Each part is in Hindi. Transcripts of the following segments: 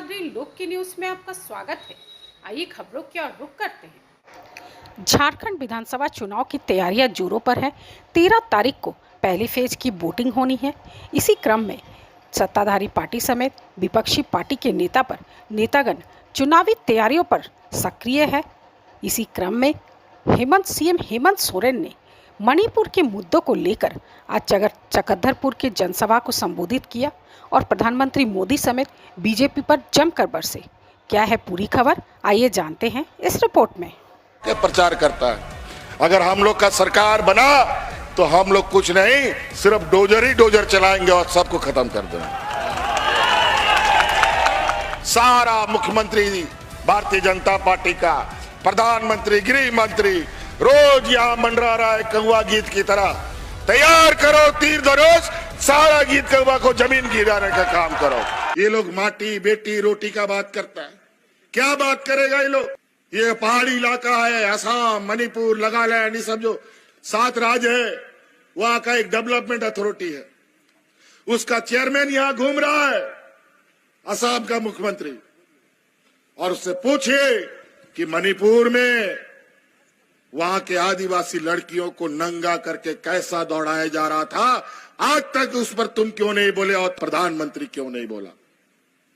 सादरी लोक की न्यूज में आपका स्वागत है। आइए खबरों की ओर रुख करते हैं। झारखंड विधानसभा चुनाव की तैयारियां जोरों पर है। 13 तारीख को पहली फेज की वोटिंग होनी है। इसी क्रम में सत्ताधारी पार्टी समेत विपक्षी पार्टी के नेतागण चुनावी तैयारियों पर सक्रिय है। इसी क्रम में सीएम हेमंत सोरेन ने मणिपुर के मुद्दों को लेकर आज चकधरपुर के जनसभा को संबोधित किया और प्रधानमंत्री मोदी समेत बीजेपी पर जमकर बरसे। क्या है पूरी खबर, आइए जानते हैं इस रिपोर्ट में। प्रचार करता है, अगर हम लोग का सरकार बना तो हम लोग कुछ नहीं, सिर्फ डोजर ही डोजर चलाएंगे और सबको खत्म कर देंगे। सारा मुख्यमंत्री भारतीय जनता पार्टी का, प्रधानमंत्री, गृह मंत्री रोज यहां मंडरा रहा है कौवा गीत की तरह। तैयार करो तीर धनुष, सारा गीत कौवा को जमीन गिराने का काम करो। ये लोग माटी बेटी रोटी का बात करता है, क्या बात करेगा ये लोग? ये पहाड़ी इलाका है, असम, मणिपुर, नागालैंड, ये सब जो 7 राज्य है, वहां का एक डेवलपमेंट अथॉरिटी है, उसका चेयरमैन यहां घूम रहा है, असम का मुख्यमंत्री। और उससे पूछिए कि मणिपुर में वहां के आदिवासी लड़कियों को नंगा करके कैसा दौड़ाया जा रहा था, आज तक उस पर तुम क्यों नहीं बोले और प्रधानमंत्री क्यों नहीं बोला?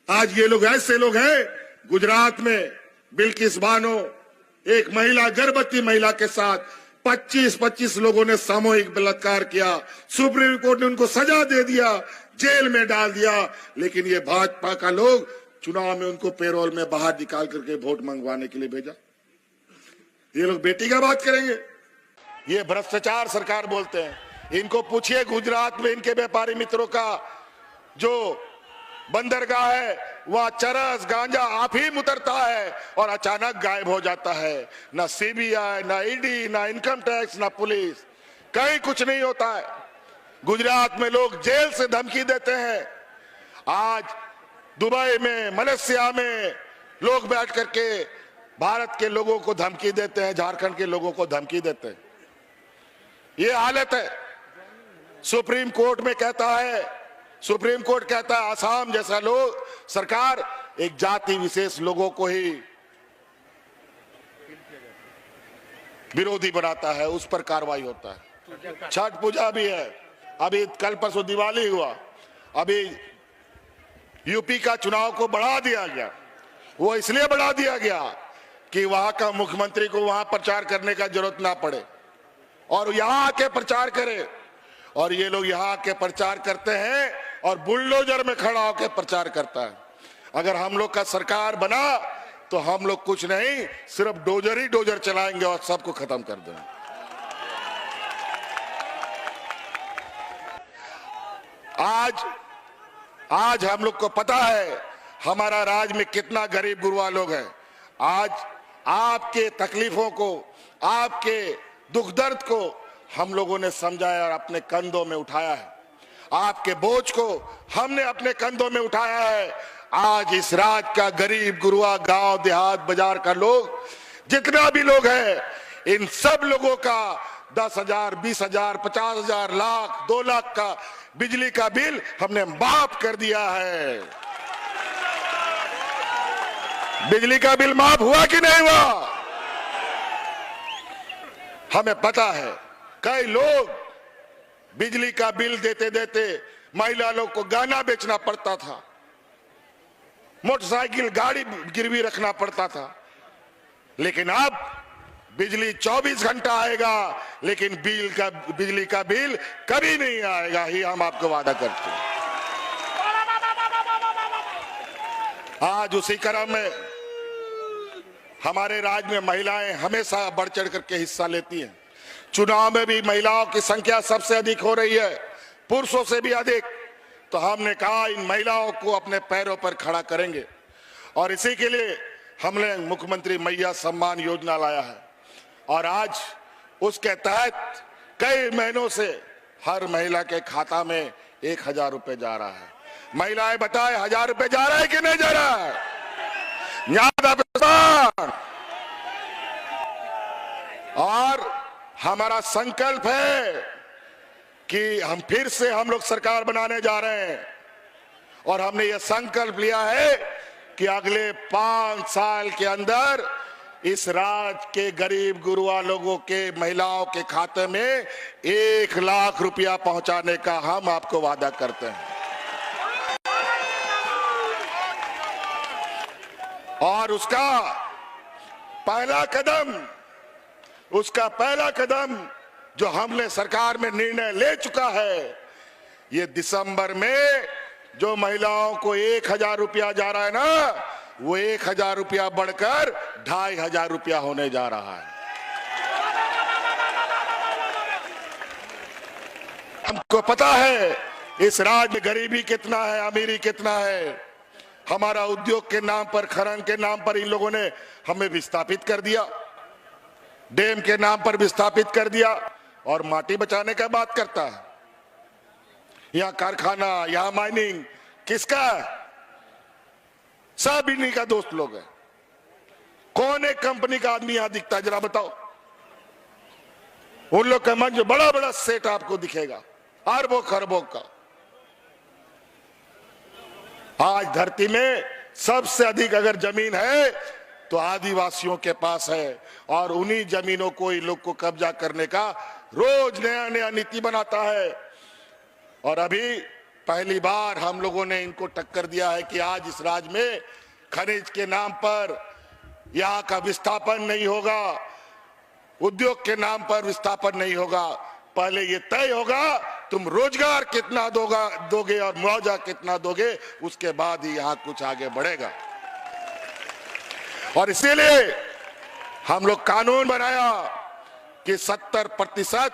आज ये लोग ऐसे लोग हैं, गुजरात में बिल्किस बानो एक महिला, गर्भवती महिला के साथ 25 लोगों ने सामूहिक बलात्कार किया, सुप्रीम कोर्ट ने उनको सजा दे दिया, जेल में डाल दिया, लेकिन ये भाजपा का लोग चुनाव में उनको पेरोल में बाहर निकाल करके वोट मंगवाने के लिए भेजा। ये लोग बेटी का बात करेंगे? ये भ्रष्टाचार सरकार बोलते हैं। इनको पूछिए गुजरात में इनके व्यापारी मित्रों का जो बंदरगाह है, वहां चरस गांजा अफीम उतरता है और अचानक गायब हो जाता है। ना सीबीआई, ना ईडी, ना इनकम टैक्स, ना पुलिस, कहीं कुछ नहीं होता है। गुजरात में लोग जेल से धमकी देते हैं। आज दुबई में, मलेशिया में लोग बैठ करके भारत के लोगों को धमकी देते हैं, झारखंड के लोगों को धमकी देते हैं। ये हालत है। सुप्रीम कोर्ट कहता है असम जैसा लोग सरकार एक जाति विशेष लोगों को ही विरोधी बनाता है, उस पर कार्रवाई होता है। छठ पूजा भी है, अभी कल परसों दिवाली हुआ, अभी यूपी का चुनाव को बढ़ा दिया गया। वो इसलिए बढ़ा दिया गया कि वहां का मुख्यमंत्री को वहां प्रचार करने का जरूरत ना पड़े और यहां आके प्रचार करे। और ये लोग यहां आके प्रचार करते हैं और बुलडोजर में खड़ा होकर प्रचार करता है। अगर हम लोग का सरकार बना तो हम लोग कुछ नहीं, सिर्फ डोजर ही डोजर चलाएंगे और सबको खत्म कर देंगे। आज हम लोग को पता है हमारा राज्य में कितना गरीब गुरबा लोग हैं। आज आपके तकलीफों को, आपके दुख दर्द को हम लोगों ने समझाया और अपने कंधों में उठाया है। आपके बोझ को हमने अपने कंधों में उठाया है। आज इस राज्य का गरीब गुरबा, गांव देहात बाजार का लोग, जितना भी लोग हैं, इन सब लोगों का 10,000, 20,000, 50,000, लाख, 2 लाख का बिजली का बिल हमने माफ कर दिया है। बिजली का बिल माफ हुआ कि नहीं हुआ? हमें पता है कई लोग बिजली का बिल देते देते महिला लोग को गहना बेचना पड़ता था, मोटरसाइकिल गाड़ी गिरवी रखना पड़ता था। लेकिन अब बिजली 24 घंटा आएगा, लेकिन बिजली का बिल कभी नहीं आएगा, ही हम आपको वादा करते हैं। आज उसी क्रम में हमारे राज्य में महिलाएं हमेशा बढ़ चढ़ करके हिस्सा लेती हैं। चुनाव में भी महिलाओं की संख्या सबसे अधिक हो रही है, पुरुषों से भी अधिक। तो हमने कहा इन महिलाओं को अपने पैरों पर खड़ा करेंगे और इसी के लिए हमने मुख्यमंत्री मैया सम्मान योजना लाया है। और आज उसके तहत कई महीनों से हर महिला के खाता में 1,000 रुपए जा रहा है। महिलाएं बताएं, 1,000 रुपए जा रहा है कि नहीं जा रहा है? और हमारा संकल्प है कि हम लोग सरकार बनाने जा रहे हैं और हमने ये संकल्प लिया है कि अगले 5 साल के अंदर इस राज्य के गरीब गुरुआ लोगों के, महिलाओं के खाते में 1 लाख रुपया पहुंचाने का हम आपको वादा करते हैं। और उसका पहला कदम जो हमने सरकार में निर्णय ले चुका है, ये दिसंबर में जो महिलाओं को 1,000 रुपया जा रहा है ना, वो 1,000 रुपया बढ़कर 2,500 रुपया होने जा रहा है। हमको पता है इस राज्य में गरीबी कितना है, अमीरी कितना है। हमारा उद्योग के नाम पर, खनन के नाम पर इन लोगों ने हमें विस्थापित कर दिया, डैम के नाम पर विस्थापित कर दिया, और माटी बचाने का बात करता है। यहां कारखाना, यहां माइनिंग किसका है? सब इन्हीं का दोस्त लोग हैं। कौन एक कंपनी का आदमी यहां दिखता है, जरा बताओ। उन लोग का मन जो बड़ा बड़ा सेट आपको दिखेगा, अरबों खरबों का। आज धरती में सबसे अधिक अगर जमीन है तो आदिवासियों के पास है, और उन्हीं जमीनों को इन लोग को कब्जा करने का रोज नया नया नीति बनाता है। और अभी पहली बार हम लोगों ने इनको टक्कर दिया है कि आज इस राज्य में खनिज के नाम पर यहाँ का विस्थापन नहीं होगा, उद्योग के नाम पर विस्थापन नहीं होगा। पहले ये तय होगा तुम रोजगार कितना दोगे और मुआवजा कितना दोगे, उसके बाद ही यहाँ कुछ आगे बढ़ेगा। और इसीलिए हम लोग कानून बनाया कि 70%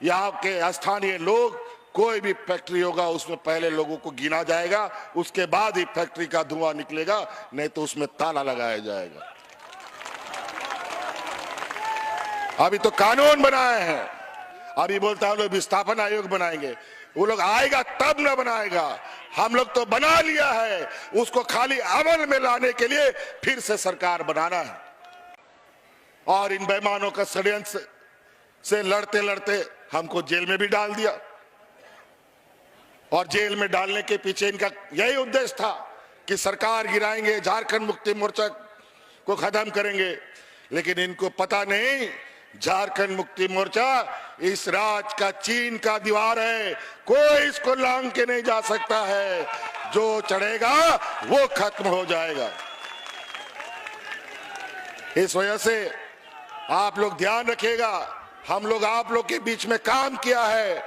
यहाँ के स्थानीय लोग, कोई भी फैक्ट्री होगा उसमें पहले लोगों को गिना जाएगा, उसके बाद ही फैक्ट्री का धुआं निकलेगा, नहीं तो उसमें ताला लगाया जाएगा। अभी तो कानून बनाए हैं, अभी बोलता है लोग विस्थापन आयोग बनाएंगे। वो लोग आएगा तब न बनाएगा, हम लोग तो बना लिया है, उसको खाली अमल में लाने के लिए फिर से सरकार बनाना है। और इन बेईमानों का षड्यंत्र से लड़ते लड़ते हमको जेल में भी डाल दिया, और जेल में डालने के पीछे इनका यही उद्देश्य था कि सरकार गिराएंगे, झारखंड मुक्ति मोर्चा को खत्म करेंगे। लेकिन इनको पता नहीं, झारखंड मुक्ति मोर्चा इस राज्य का चीन का दीवार है, कोई इसको लांग के नहीं जा सकता है। जो चढ़ेगा वो खत्म हो जाएगा। इस वजह से आप लोग ध्यान रखिएगा, हम लोग आप लोग के बीच में काम किया है,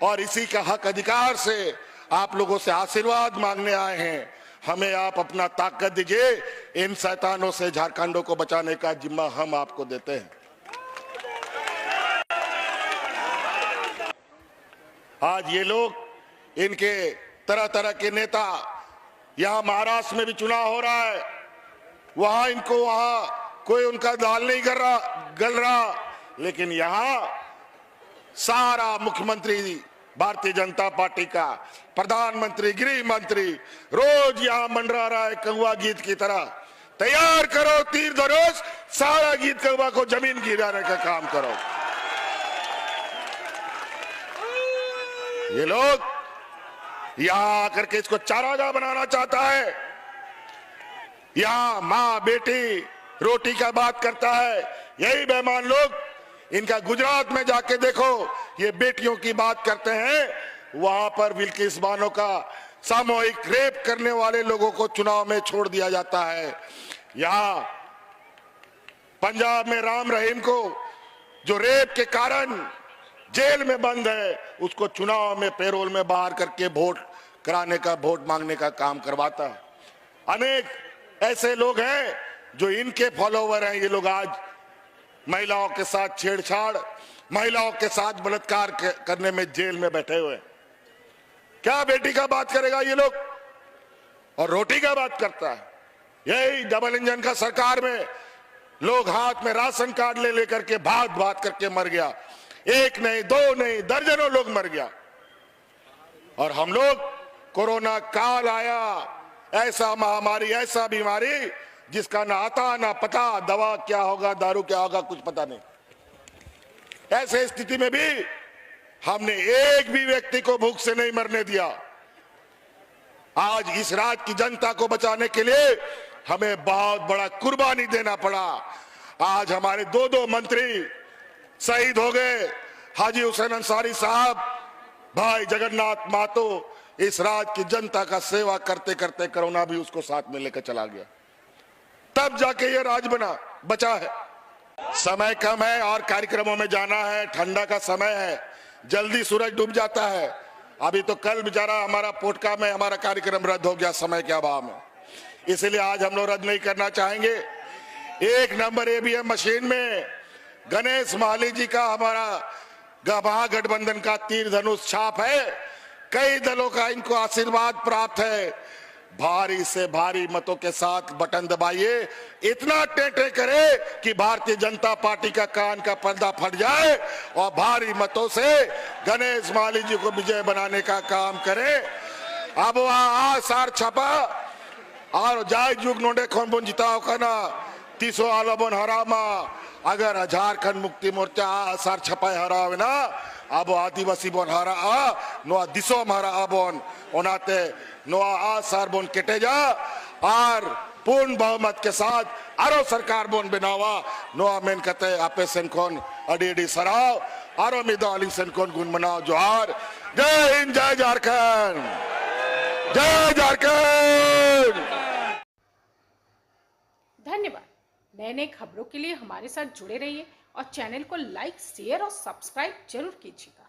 और इसी का हक अधिकार से आप लोगों से आशीर्वाद मांगने आए हैं। हमें आप अपना ताकत दीजिए, इन शैतानों से झारखंडों को बचाने का जिम्मा हम आपको देते हैं। आज ये लोग, इनके तरह तरह के नेता, यहां महाराष्ट्र में भी चुनाव हो रहा है, वहां कोई उनका दाल नहीं गल रहा, लेकिन यहां सारा मुख्यमंत्री भारतीय जनता पार्टी का, प्रधानमंत्री, गृह मंत्री रोज यहां मंडरा रहा है कौवा गीत की तरह। तैयार करो तीर धनुष, सारा गीत कौवा को जमीन गिराने का काम करो। ये लोग यहां आकर के इसको चारागाह बनाना चाहता है। यहां मां बेटी रोटी का बात करता है। यही बेईमान लोग, इनका गुजरात में जाके देखो, ये बेटियों की बात करते हैं। वहां पर बिल्किस बानो का सामूहिक रेप करने वाले लोगों को चुनाव में छोड़ दिया जाता है। यहां पंजाब में राम रहीम को, जो रेप के कारण जेल में बंद है, उसको चुनाव में पैरोल में बाहर करके वोट कराने का, वोट मांगने का काम करवाता है। अनेक ऐसे लोग हैं जो इनके फॉलोवर हैं। ये लोग आज महिलाओं के साथ छेड़छाड़, महिलाओं के साथ बलात्कार करने में जेल में बैठे हुए। क्या बेटी का बात करेगा ये लोग, और रोटी का बात करता है। यही डबल इंजन का सरकार में लोग हाथ में राशन कार्ड ले लेकर के भाग करके मर गया। एक नहीं, दो नहीं, दर्जनों लोग मर गया। और हम लोग, कोरोना काल आया, ऐसा महामारी, ऐसा बीमारी जिसका ना आता ना पता, दवा क्या होगा, दारू क्या होगा, कुछ पता नहीं। ऐसे स्थिति में भी हमने एक भी व्यक्ति को भूख से नहीं मरने दिया। आज इस राज्य की जनता को बचाने के लिए हमें बहुत बड़ा कुर्बानी देना पड़ा। आज हमारे दो मंत्री शहीद हो गए। हाजी हुसैन अंसारी साहब, भाई जगन्नाथ महतो इस राज्य की जनता का सेवा करते करते कोरोना भी उसको साथ में लेकर चला गया, तब जाके ये राज बचा है। समय कम है और कार्यक्रमों में जाना है, ठंडा का समय है, जल्दी सूरज डूब जाता है। अभी तो कल बेचारा हमारा पोटका में हमारा कार्यक्रम रद्द हो गया समय के अभाव में, इसलिए आज हम लोग रद्द नहीं करना चाहेंगे। 1 नंबर ईवीएम मशीन में गणेश माली जी का हमारा महागठबंधन का तीर धनुष छाप है। कई दलों का इनको आशीर्वाद प्राप्त है। भारी से भारी मतों के साथ बटन दबाइए, इतना टेटे करे कि भारतीय जनता पार्टी का कान का पर्दा फट जाए और भारी मतों से गणेश माली जी को विजय बनाने का काम करे। अब वहां आसार छपा और जाय जुग नोडे खोन बोन जिताओ का ना 30 आलो बोन हरामा। अगर झारखंड मुक्ति मोर्चा आसार छपाई हरावे ना, अब आदिवासी बोन हरा नो दिसो हरा बोन ओनाते नो आसार बोन केटे जा और पूर्ण बहुमत के साथ आरो सरकार बोन बनावा नो मेन कते आपे सेनकोन अडी सराव आरो मिदाली सेनकोन गुण मनाओ। जोहार, जय हिंद, जय झारखंड, जय झारखंड। धन्यवाद। नए नए खबरों के लिए हमारे साथ जुड़े रहिए और चैनल को लाइक, शेयर और सब्सक्राइब जरूर कीजिएगा।